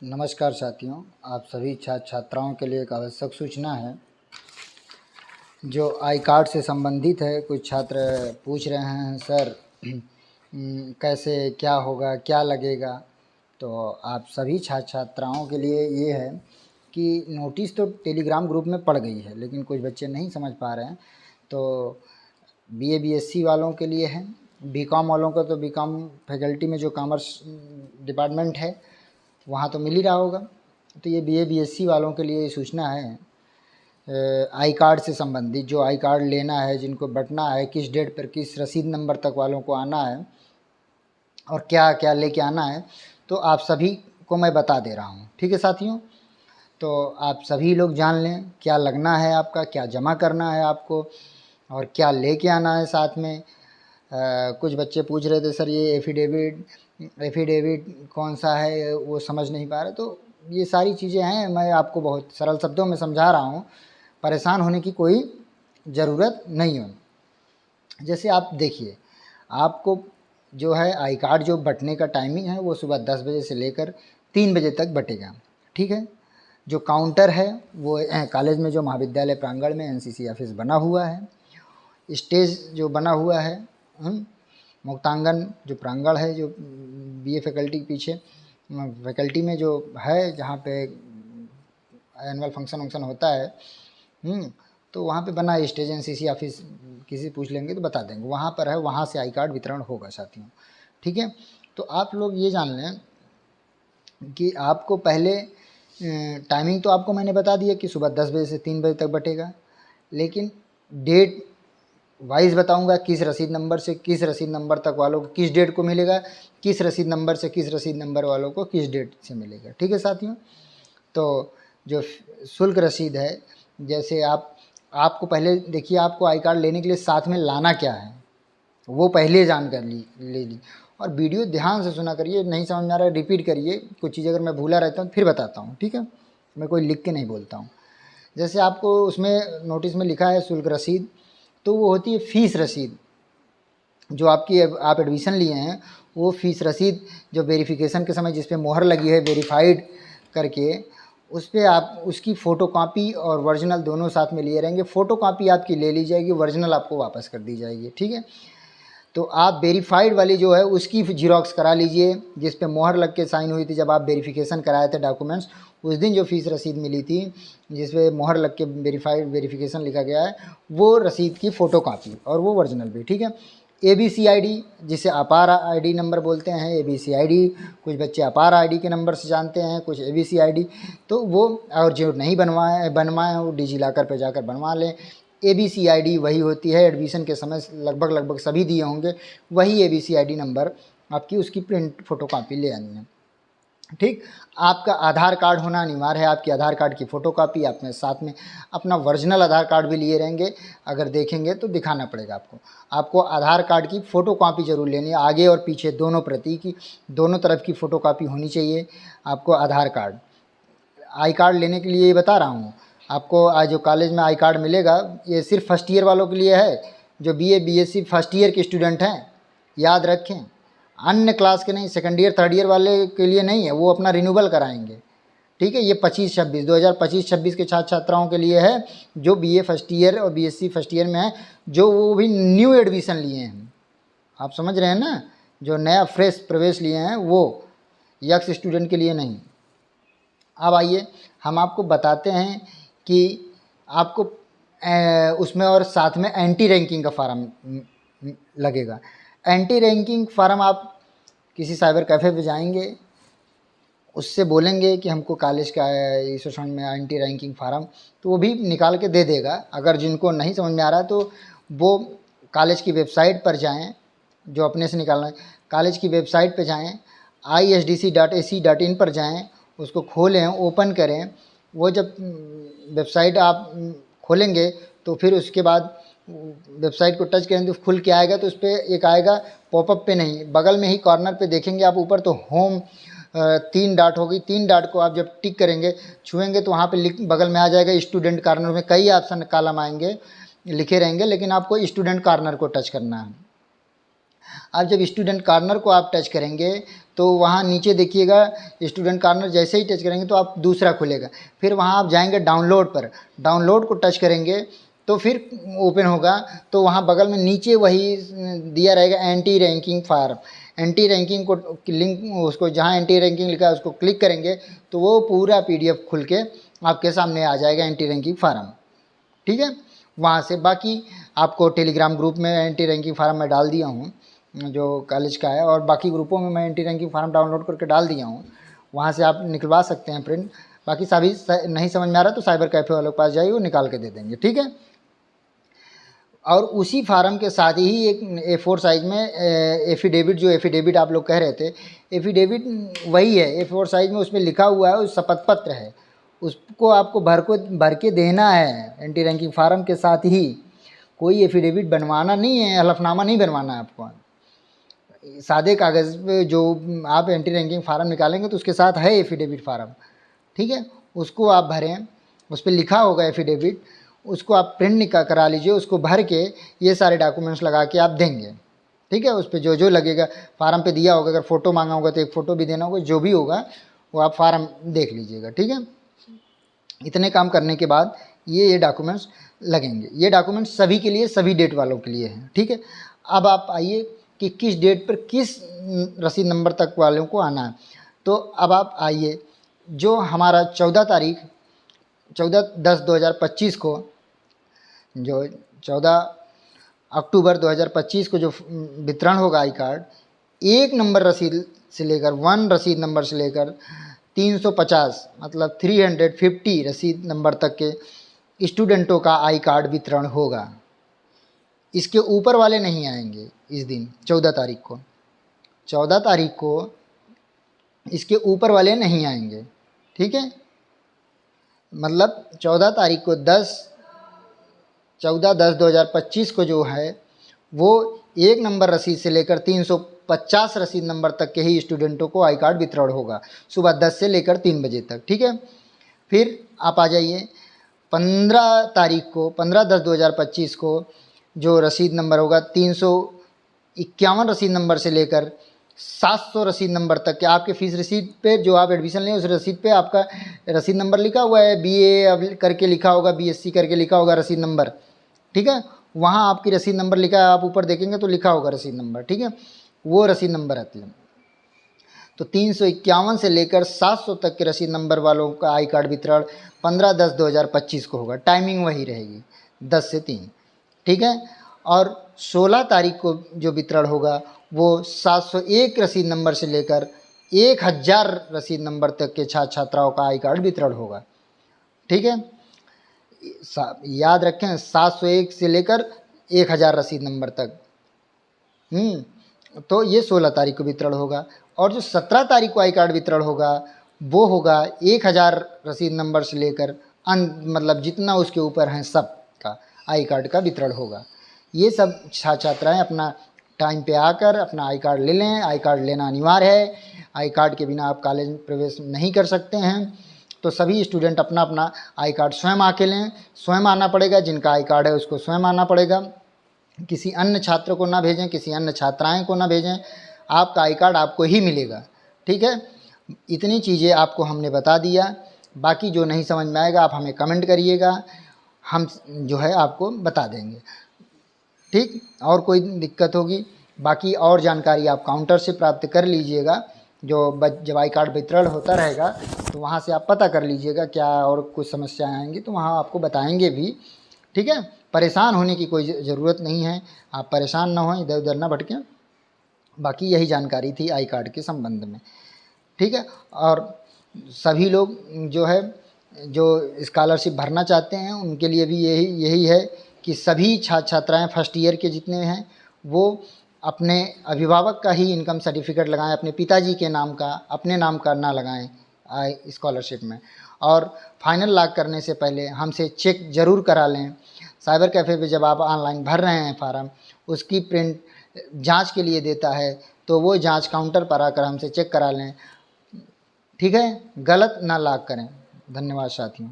नमस्कार साथियों, आप सभी छात्र छात्राओं के लिए एक आवश्यक सूचना है जो आई कार्ड से संबंधित है। कुछ छात्र पूछ रहे हैं सर कैसे, क्या होगा, क्या लगेगा। तो आप सभी छात्र छात्राओं के लिए ये है कि नोटिस तो टेलीग्राम ग्रुप में पड़ गई है, लेकिन कुछ बच्चे नहीं समझ पा रहे हैं। तो बीए बीएससी वालों के लिए है, बीकॉम वालों का तो बीकॉम फैकल्टी में जो कॉमर्स डिपार्टमेंट है वहाँ तो मिल ही रहा होगा। तो ये बीए बीएससी वालों के लिए सूचना है आई कार्ड से संबंधित। जो आई कार्ड लेना है, जिनको बंटना है, किस डेट पर किस रसीद नंबर तक वालों को आना है और क्या क्या लेके आना है, तो आप सभी को मैं बता दे रहा हूँ। ठीक है साथियों, तो आप सभी लोग जान लें क्या लगना है आपका, क्या जमा करना है आपको और क्या लेके आना है साथ में। कुछ बच्चे पूछ रहे थे सर ये एफिडेविट कौन सा है, वो समझ नहीं पा रहे। तो ये सारी चीज़ें हैं, मैं आपको बहुत सरल शब्दों में समझा रहा हूँ, परेशान होने की कोई ज़रूरत नहीं हो। जैसे आप देखिए, आपको जो है आई कार्ड जो बंटने का टाइमिंग है वो सुबह 10 बजे से लेकर 3 बजे तक बटेगा। ठीक है, जो काउंटर है वो कॉलेज में जो महाविद्यालय प्रांगण में एनसीसी ऑफिस बना हुआ है, स्टेज जो बना हुआ है, मुक्तांगन जो प्रांगण है, जो बीए फैकल्टी के पीछे फैकल्टी में जो है, जहाँ पे एनुअल फंक्शन होता है, तो वहाँ पे बना स्टेज एनसीसी ऑफिस, किसी पूछ लेंगे तो बता देंगे, वहाँ पर है। वहाँ से आई कार्ड वितरण होगा साथियों। ठीक है, तो आप लोग ये जान लें कि आपको पहले टाइमिंग तो आपको मैंने बता दिया कि सुबह 10 बजे से 3 बजे तक बटेगा, लेकिन डेट वाइज बताऊंगा किस रसीद नंबर से किस रसीद नंबर तक वालों को किस डेट को मिलेगा, किस रसीद नंबर से किस रसीद नंबर वालों को किस डेट से मिलेगा। ठीक है साथियों, तो जो शुल्क रसीद है, जैसे आपको पहले देखिए, आपको आई कार्ड लेने के लिए साथ में लाना क्या है वो पहले जानकारी ले ली। और वीडियो ध्यान से सुना करिए, नहीं समझ में आ रहा है रिपीट करिए, कुछ चीज़ अगर मैं भूला रहता हूँ फिर बताता हूँ। ठीक है, मैं कोई लिख के नहीं बोलता हूँ। जैसे आपको उसमें नोटिस में लिखा है शुल्क रसीद, तो वो होती है फ़ीस रसीद। जो आपकी आप एडमिशन लिए हैं वो फ़ीस रसीद जो वेरिफिकेशन के समय जिस पे मोहर लगी है वेरीफाइड करके, उस पर आप उसकी फ़ोटो कापी और ओरिजिनल दोनों साथ में लिए रहेंगे। फ़ोटो कापी आपकी ले ली जाएगी, ओरिजिनल आपको वापस कर दी जाएगी। ठीक है, तो आप वेरीफाइड वाली जो है उसकी जीरोक्स करा लीजिए, जिस पे मोहर लग के साइन हुई थी जब आप वेरिफिकेशन कराए थे डॉक्यूमेंट्स। उस दिन जो फ़ीस रसीद मिली थी जिस पे मोहर लग के वेरिफिकेशन लिखा गया है, वो रसीद की फ़ोटो कापी और वो ओरिजिनल भी। ठीक है, एबीसी आईडी जिसे अपार आईडी नंबर बोलते हैं, एबीसी आईडी, कुछ बच्चे अपार आईडी के नंबर से जानते हैं, कुछ एबीसी आईडी, तो वो, और जो नहीं बनवाए वो डिजीलॉकर पे जाकर बनवा लें। एबीसी आईडी वही होती है, एडमिशन के समय लगभग सभी दिए होंगे, वही एबीसी आईडी नंबर आपकी, उसकी प्रिंट फ़ोटोकॉपी ले आनी है। ठीक, आपका आधार कार्ड होना अनिवार्य है, आपकी आधार कार्ड की फ़ोटोकॉपी, आपने साथ में अपना ओरिजिनल आधार कार्ड भी लिए रहेंगे। अगर देखेंगे तो दिखाना पड़ेगा आपको आधार कार्ड की फ़ोटोकॉपी ज़रूर लेनी है, आगे और पीछे दोनों प्रति की, दोनों तरफ की फ़ोटोकॉपी होनी चाहिए आपको आधार कार्ड। आई कार्ड लेने के लिए ये बता रहा हूँ आपको, आज जो कॉलेज में आई कार्ड मिलेगा ये सिर्फ फर्स्ट ईयर वालों के लिए है, जो बीए बीएससी फर्स्ट ईयर के स्टूडेंट हैं, याद रखें। अन्य क्लास के नहीं, सेकंड ईयर थर्ड ईयर वाले के लिए नहीं है, वो अपना रिन्यूअल कराएंगे। ठीक है, ये 2025-26 के छात्र छात्राओं के लिए है जो बीए फर्स्ट ईयर और बीएससी फर्स्ट ईयर में है, जो वो भी न्यू एडमिशन लिए हैं। आप समझ रहे हैं ना, जो नया फ्रेश प्रवेश लिए हैं, वो यक्स स्टूडेंट के लिए नहीं। अब आइए हम आपको बताते हैं कि आपको उसमें और साथ में एंटी रैंकिंग का फार्म लगेगा। एंटी रैंकिंग फार्म आप किसी साइबर कैफ़े पे जाएंगे, उससे बोलेंगे कि हमको कॉलेज का इस में एंटी रैंकिंग फार्म, तो वो भी निकाल के दे देगा। अगर जिनको नहीं समझ में आ रहा है तो वो कॉलेज की वेबसाइट पर जाएं, जो अपने से निकालना है, कॉलेज की वेबसाइट पर जाएँ, isdc.ac.in पर जाएँ, उसको खोलें, ओपन करें। वो जब वेबसाइट आप खोलेंगे तो फिर उसके बाद वेबसाइट को टच करेंगे तो खुल के आएगा, तो उस पर एक आएगा पॉपअप पे नहीं, बगल में ही कॉर्नर पे देखेंगे आप ऊपर, तो होम 3 डॉट होगी, 3 डॉट को आप जब टिक करेंगे, छुएंगे, तो वहाँ पे बगल में आ जाएगा स्टूडेंट कॉर्नर में कई ऑप्शन कॉलम आएंगे लिखे रहेंगे, लेकिन आपको स्टूडेंट कॉर्नर को टच करना है। अब जब स्टूडेंट कॉर्नर को आप टच करेंगे तो वहाँ नीचे देखिएगा स्टूडेंट कॉर्नर, जैसे ही टच करेंगे तो आप दूसरा खुलेगा। फिर वहाँ आप जाएंगे डाउनलोड पर, डाउनलोड को टच करेंगे तो फिर ओपन होगा। तो वहाँ बगल में नीचे वही दिया रहेगा anti ranking form. Anti ranking को लिंक, उसको जहाँ एंटी रैंकिंग लिखा है उसको क्लिक करेंगे तो वो पूरा PDF खुल के आपके सामने आ जाएगा, एंटी रैंकिंग फार्म। ठीक है, वहाँ से बाकी आपको टेलीग्राम ग्रुप में एंटी रैंकिंग फार्म मैं डाल दिया हूँ जो कॉलेज का है, और बाकी ग्रुपों में मैं एंटी रैंकिंग फार्म डाउनलोड करके डाल दिया हूँ, वहाँ से आप निकलवा सकते हैं प्रिंट। बाकी सभी नहीं समझ में आ रहा तो साइबर कैफ़े वालों के पास जाइए, वो निकाल के दे देंगे। ठीक है, और उसी फार्म के साथ ही एक A4 साइज़ में एफिडेविट, जो एफिडेविट आप लोग कह रहे थे, एफिडेविट वही है A4 साइज़ में, उसमें लिखा हुआ है, उस शपथ पत्र है, उसको आपको भर के देना है एंटी रैंकिंग फार्म के साथ ही। कोई एफिडेविट बनवाना नहीं है, हलफनामा नहीं बनवाना है आपको। सादे कागज़ पे जो आप एंटी रैंकिंग फार्म निकालेंगे तो उसके साथ है एफिडेविट फार्म। ठीक है, उसको आप भरें, उस पर लिखा होगा एफिडेविट, उसको आप प्रिंट करा लीजिए, उसको भर के ये सारे डॉक्यूमेंट्स लगा के आप देंगे। ठीक है, उस पर जो जो लगेगा फार्म पे दिया होगा, अगर फ़ोटो मांगा होगा तो एक फ़ोटो भी देना होगा, जो भी होगा वो आप फार्म देख लीजिएगा। ठीक है, इतने काम करने के बाद ये डॉक्यूमेंट्स लगेंगे। ये डॉक्यूमेंट्स सभी के लिए, सभी डेट वालों के लिए हैं। ठीक है, अब आप आइए कि किस डेट पर किस रसीद नंबर तक वालों को आना है। तो अब आप आइए, जो हमारा 14/10/2025 को, जो 14 अक्टूबर 2025 को जो वितरण होगा आई कार्ड, 1 नंबर रसीद से लेकर 1 रसीद नंबर से लेकर 350 मतलब 350 रसीद नंबर तक के स्टूडेंटों का आई कार्ड वितरण होगा। इसके ऊपर वाले नहीं आएंगे इस दिन 14 तारीख को। 14 तारीख को इसके ऊपर वाले नहीं आएंगे। ठीक है, मतलब 14 तारीख को 14/10/2025 को जो है वो 1 नंबर रसीद से लेकर 350 रसीद नंबर तक के ही स्टूडेंटों को आई कार्ड वितरण होगा, सुबह 10 से लेकर 3 बजे तक। ठीक है, फिर आप आ जाइए 15 तारीख को, 15/10/2025 को जो रसीद नंबर होगा 351 रसीद नंबर से लेकर 700 रसीद नंबर तक के आपके फ़ीस रसीद पे, जो आप एडमिशन लें उस रसीद पे आपका रसीद नंबर लिखा हुआ है, BA करके लिखा होगा, BSc करके लिखा होगा रसीद नंबर। ठीक है, वहाँ आपकी रसीद नंबर लिखा है, आप ऊपर देखेंगे तो लिखा होगा रसीद नंबर। ठीक है, वो रसीद नंबर आती है। तो 351 से लेकर 700 तक के रसीद नंबर वालों का आई कार्ड वितरण 15/10/2025 को होगा। टाइमिंग वही रहेगी 10 से 3। ठीक है, और 16 तारीख को जो वितरण होगा वो 701 रसीद नंबर से लेकर 1000 रसीद नंबर तक के छात्र छात्राओं का आई कार्ड वितरण होगा। ठीक है, याद रखें 701 से लेकर 1000 रसीद नंबर तक। तो ये 16 तारीख को वितरण होगा। और जो 17 तारीख को आई कार्ड वितरण होगा वो होगा 1000 रसीद नंबर से लेकर मतलब जितना उसके ऊपर हैं सब का आई कार्ड का वितरण होगा। ये सब छात्र छात्राएँ अपना टाइम पे आकर अपना आई कार्ड ले लें। आई कार्ड लेना अनिवार्य है, आई कार्ड के बिना आप कॉलेज में प्रवेश नहीं कर सकते हैं। तो सभी स्टूडेंट अपना अपना आई कार्ड स्वयं आके लें, स्वयं आना पड़ेगा। जिनका आई कार्ड है उसको स्वयं आना पड़ेगा, किसी अन्य छात्र को ना भेजें, किसी अन्य छात्राएं को ना भेजें। आपका आई कार्ड आपको ही मिलेगा। ठीक है, इतनी चीज़ें आपको हमने बता दिया। बाकी जो नहीं समझ में आएगा आप हमें कमेंट करिएगा, हम जो है आपको बता देंगे। ठीक, और कोई दिक्कत होगी, बाकी और जानकारी आप काउंटर से प्राप्त कर लीजिएगा। जब आई कार्ड वितरण होता रहेगा तो वहाँ से आप पता कर लीजिएगा क्या और कुछ समस्याएं आएंगी तो वहाँ आपको बताएंगे भी। ठीक है, परेशान होने की कोई ज़रूरत नहीं है, आप परेशान ना हों, इधर उधर ना भटकें। बाकी यही जानकारी थी आई कार्ड के संबंध में। ठीक है, और सभी लोग जो है जो स्कॉलरशिप भरना चाहते हैं उनके लिए भी यही है कि सभी छात्र छात्राएँ फर्स्ट ईयर के जितने हैं वो अपने अभिभावक का ही इनकम सर्टिफिकेट लगाएं, अपने पिताजी के नाम का, अपने नाम का ना लगाएं स्कॉलरशिप में। और फाइनल लॉक करने से पहले हमसे चेक ज़रूर करा लें। साइबर कैफ़े पे जब आप ऑनलाइन भर रहे हैं फार्म, उसकी प्रिंट जांच के लिए देता है तो वो जांच काउंटर पर आकर हमसे चेक करा लें। ठीक है, गलत ना लॉक करें। धन्यवाद साथियों।